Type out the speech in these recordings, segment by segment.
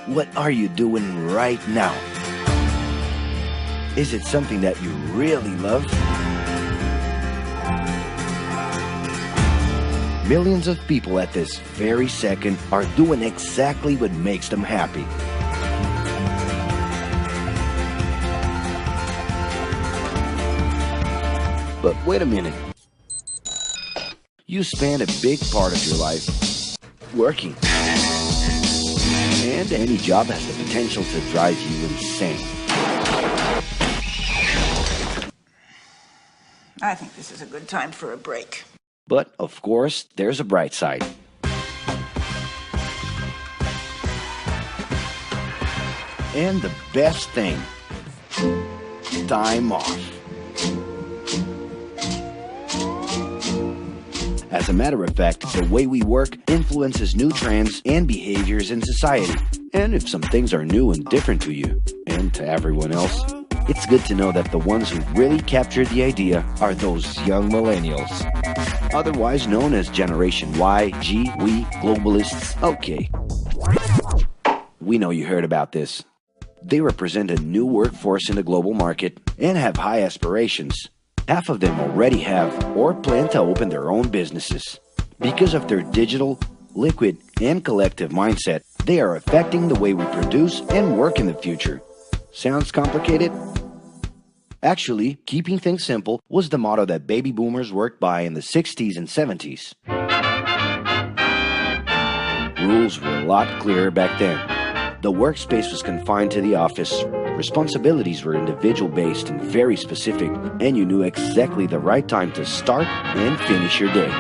What are you doing right now? Is it something that you really love? Millions of people at this very second are doing exactly what makes them happy. But wait a minute. You spend a big part of your life working. And any job has the potential to drive you insane. I think this is a good time for a break. But, of course, there's a bright side. And the best thing, time off. As a matter of fact, the way we work influences new trends and behaviors in society. And if some things are new and different to you, and to everyone else, it's good to know that the ones who really captured the idea are those young millennials. Otherwise known as Generation Y, G, we, globalists. Okay. We know you heard about this. They represent a new workforce in the global market and have high aspirations. Half of them already have or plan to open their own businesses. Because of their digital, liquid, and collective mindset, they are affecting the way we produce and work in the future. Sounds complicated? Actually, keeping things simple was the motto that baby boomers worked by in the 60s and 70s. Rules were a lot clearer back then. The workspace was confined to the office. Responsibilities were individual-based and very specific, and you knew exactly the right time to start and finish your day.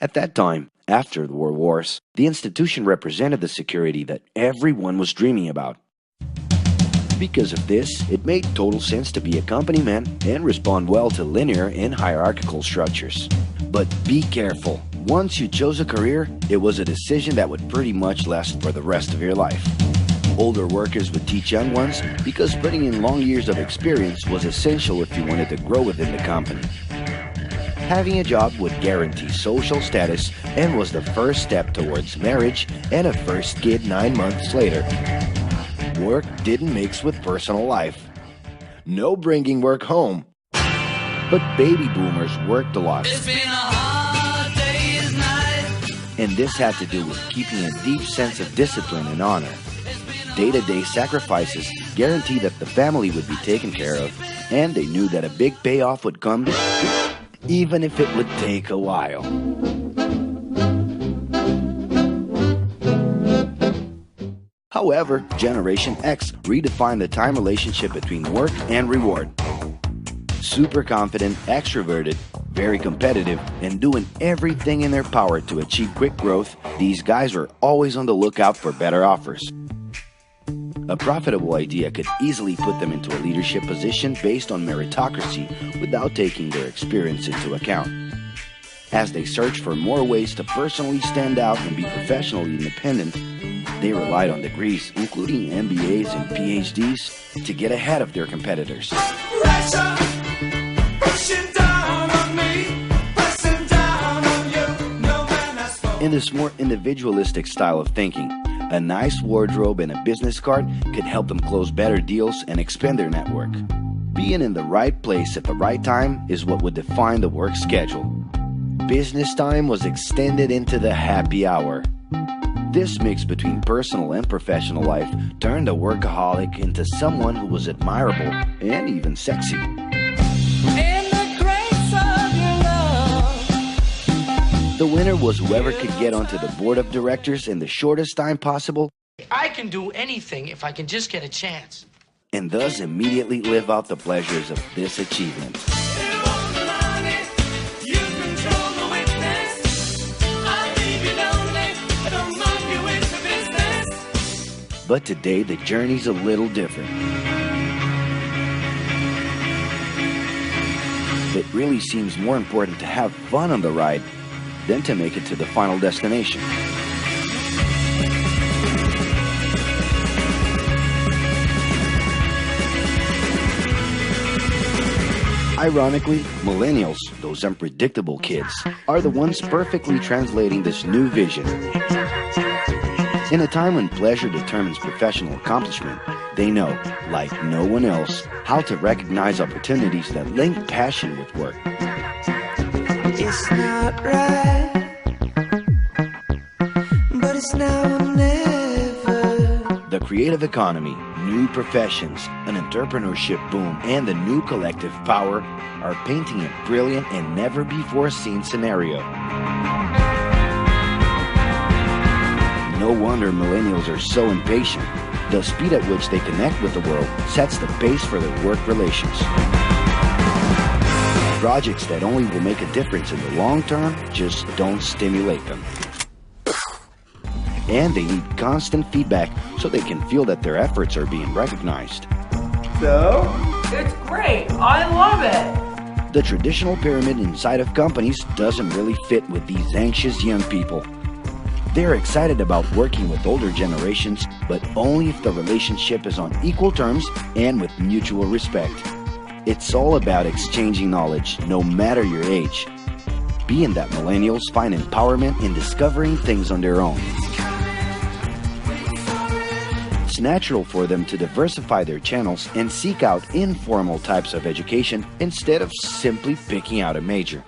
At that time, after the World Wars, the institution represented the security that everyone was dreaming about. Because of this, it made total sense to be a company man and respond well to linear and hierarchical structures. But be careful. Once you chose a career, it was a decision that would pretty much last for the rest of your life. Older workers would teach young ones because putting in long years of experience was essential if you wanted to grow within the company. Having a job would guarantee social status and was the first step towards marriage and a first kid 9 months later. Work didn't mix with personal life. No bringing work home. But baby boomers worked a lot. It's been a hard day's night. And this had to do with keeping a deep sense of discipline and honor. Day-to-day sacrifices guaranteed that the family would be taken care of, and they knew that a big payoff would come, even if it would take a while. However, Generation X redefined the time relationship between work and reward. Super confident, extroverted, very competitive, and doing everything in their power to achieve quick growth, these guys were always on the lookout for better offers. A profitable idea could easily put them into a leadership position based on meritocracy without taking their experience into account. As they searched for more ways to personally stand out and be professionally independent, they relied on degrees, including MBAs and PhDs, to get ahead of their competitors. In this more individualistic style of thinking, a nice wardrobe and a business card could help them close better deals and expand their network. Being in the right place at the right time is what would define the work schedule. Business time was extended into the happy hour. This mix between personal and professional life turned a workaholic into someone who was admirable and even sexy. The winner was whoever could get onto the board of directors in the shortest time possible. I can do anything if I can just get a chance. And thus immediately live out the pleasures of this achievement. But today the journey's a little different. It really seems more important to have fun on the ride than to make it to the final destination. Ironically, millennials, those unpredictable kids, are the ones perfectly translating this new vision. In a time when pleasure determines professional accomplishment, they know, like no one else, how to recognize opportunities that link passion with work. It's not right, but it's now or never. The creative economy, new professions, an entrepreneurship boom, and the new collective power are painting a brilliant and never-before-seen scenario. No wonder millennials are so impatient. The speed at which they connect with the world sets the pace for their work relations. Projects that only will make a difference in the long term just don't stimulate them. And they need constant feedback so they can feel that their efforts are being recognized. So? It's great. I love it. The traditional pyramid inside of companies doesn't really fit with these anxious young people. They're excited about working with older generations, but only if the relationship is on equal terms and with mutual respect. It's all about exchanging knowledge, no matter your age. Being that millennials find empowerment in discovering things on their own. It's natural for them to diversify their channels and seek out informal types of education instead of simply picking out a major.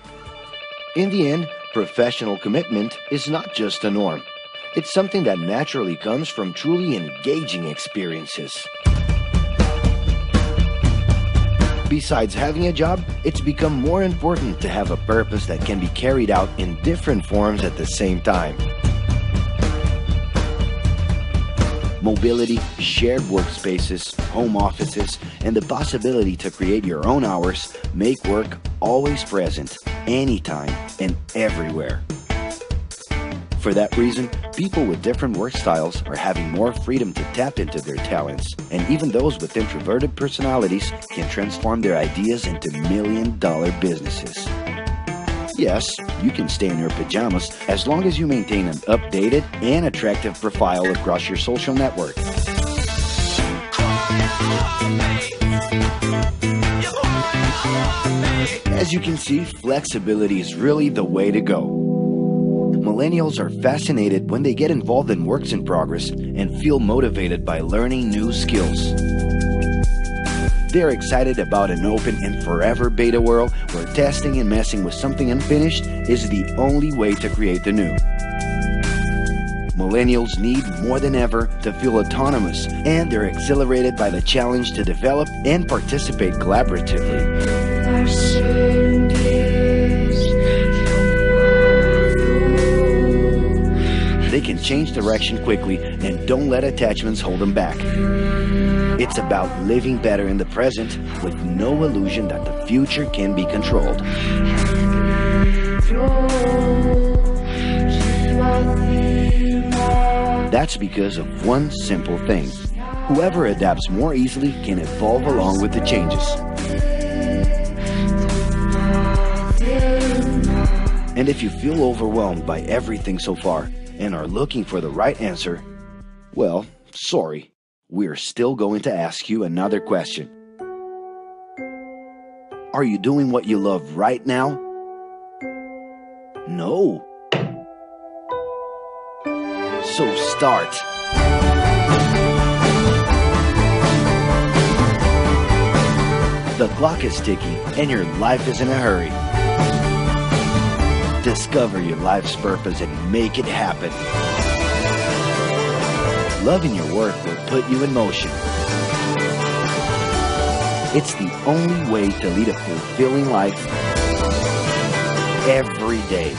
In the end, professional commitment is not just a norm. It's something that naturally comes from truly engaging experiences. Besides having a job, it's become more important to have a purpose that can be carried out in different forms at the same time. Mobility, shared workspaces, home offices, and the possibility to create your own hours make work always present, anytime and everywhere. For that reason, people with different work styles are having more freedom to tap into their talents, and even those with introverted personalities can transform their ideas into million-dollar businesses. Yes, you can stay in your pajamas as long as you maintain an updated and attractive profile across your social network. As you can see, flexibility is really the way to go. Millennials are fascinated when they get involved in works in progress and feel motivated by learning new skills. They're excited about an open and forever beta world where testing and messing with something unfinished is the only way to create the new. Millennials need more than ever to feel autonomous, and they're exhilarated by the challenge to develop and participate collaboratively. They can change direction quickly and don't let attachments hold them back. It's about living better in the present with no illusion that the future can be controlled. That's because of one simple thing. Whoever adapts more easily can evolve along with the changes. And if you feel overwhelmed by everything so far and are looking for the right answer, well, sorry, we're still going to ask you another question. Are you doing what you love right now? No. So start. The clock is ticking and your life is in a hurry. Discover your life's purpose and make it happen. Loving your work will put you in motion. It's the only way to lead a fulfilling life every day.